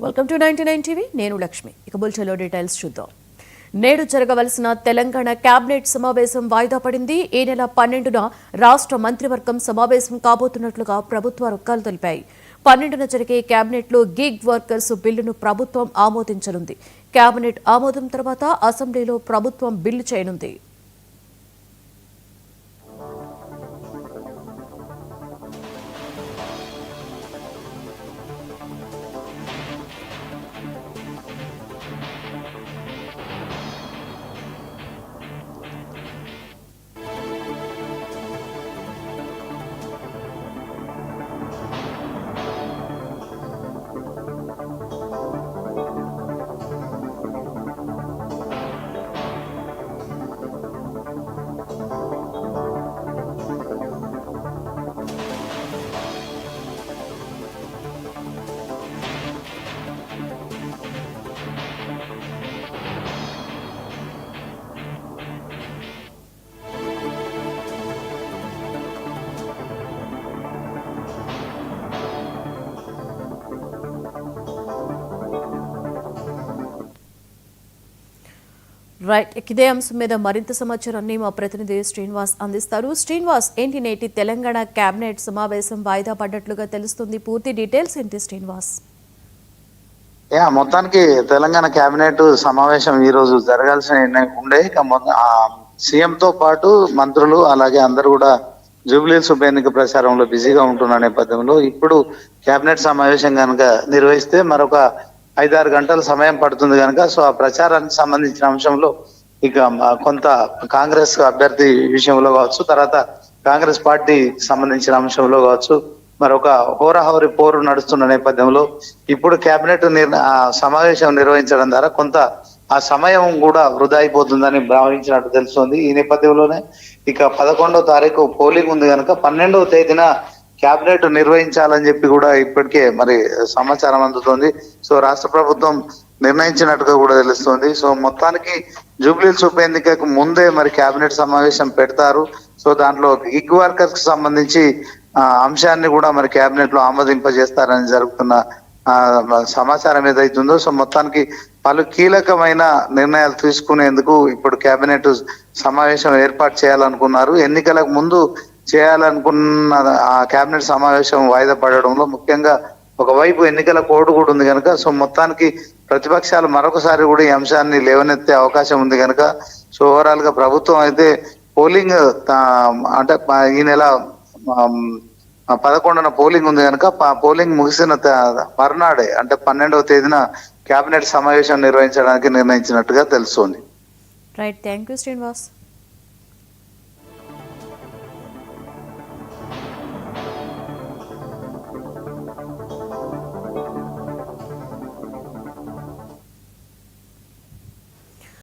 Welcome to 99 TV. నేను లక్ష్మి. ఇక బుల్చెలో details చూద్దాం. నేడు జరగవలసిన తెలంగాణ కేబినెట్ సమావేశం వాయిదా పడింది. ఈ నెల 12న రాష్ట్ర మంత్రివర్గం సమావేశం కాబోతున్నట్లుగా ప్రభుత్వ వర్గాలు తెలిపాయి. 12న జరిగే కేబినెట్లో గిగ్ వర్కర్స్ బిల్లును ప్రభుత్వం ఆమోదించనుంది. కేబినెట్ ఆమోదం తర్వాత అసెంబ్లీలో ప్రభుత్వం బిల్లు చేయనుంది. రైట్, ఇదే అంశం మీద మరింత సమాచారాన్ని మా ప్రతినిధి శ్రీనివాస్ అందిస్తారు. శ్రీనివాస్, ఏంటి నేటి తెలంగాణ కేబినెట్ సమావేశం వాయిదా పడ్డట్లుగా తెలుస్తుంది. పూర్తి డీటెయిల్స్ ఏంటి శ్రీనివాస్? మొత్తానికి తెలంగాణ కేబినెట్ సమావేశం ఈ రోజు జరగాల్సిన ఉండే. సీఎం తో పాటు మంత్రులు అలాగే అందరూ కూడా జూబ్లీహిల్స్ ఉప ఎన్నిక ప్రచారంలో బిజీగా ఉంటున్న నేపథ్యంలో ఇప్పుడు కేబినెట్ సమావేశం కనుక నిర్వహిస్తే మరొక 5-6 గంటల సమయం పడుతుంది కనుక సో ఆ ప్రచారానికి సంబంధించిన అంశంలో ఇక కొంత కాంగ్రెస్ అభ్యర్థి విషయంలో కావచ్చు, తర్వాత కాంగ్రెస్ పార్టీ సంబంధించిన అంశంలో కావచ్చు మరొక హోరాహోరి పోరు నడుస్తున్న నేపథ్యంలో ఇప్పుడు కేబినెట్ సమావేశం నిర్వహించడం ద్వారా కొంత ఆ సమయం కూడా వృధా అయిపోతుందని భావించినట్టు తెలుస్తోంది. ఈ నేపథ్యంలోనే ఇక 11వ తారీఖు పోలింగ్ ఉంది కనుక 12వ తేదీన కేబినెట్ నిర్వహించాలని చెప్పి కూడా ఇప్పటికే మరి సమాచారం అందుతోంది. సో రాష్ట్ర ప్రభుత్వం నిర్ణయించినట్టుగా కూడా తెలుస్తుంది. సో మొత్తానికి జూబ్లీహిల్స్ ఉప ఎన్నికకు ముందే మరి కేబినెట్ సమావేశం పెడతారు. సో దాంట్లో గిగ్ వర్కర్స్ కి సంబంధించి అంశాన్ని కూడా మరి కేబినెట్ లో ఆమోదింపజేస్తారని జరుగుతున్న సమాచారం ఏదైతుందో సో మొత్తానికి పలు కీలకమైన నిర్ణయాలు తీసుకునేందుకు ఇప్పుడు కేబినెట్ సమావేశం ఏర్పాటు చేయాలనుకున్నారు. ఎన్నికలకు ముందు చేయాలనుకున్న ఆ కేబినెట్ సమావేశం వాయిదా పడడంలో ముఖ్యంగా ఒకవైపు ఎన్నికల కోడ్ కూడా ఉంది కనుక సో మొత్తానికి ప్రతిపక్షాలు మరొకసారి కూడా ఈ అంశాన్ని లేవనెత్తే అవకాశం ఉంది కనుక సో ఓవరాల్ గా ప్రభుత్వం అయితే పోలింగ్ అంటే ఈ నెల 11న పోలింగ్ ఉంది కనుక పోలింగ్ ముగిసిన మర్నాడే అంటే 12వ తేదీన కేబినెట్ సమావేశం నిర్వహించడానికి నిర్ణయించినట్టుగా తెలుస్తోంది. Right, thank you Srinivas.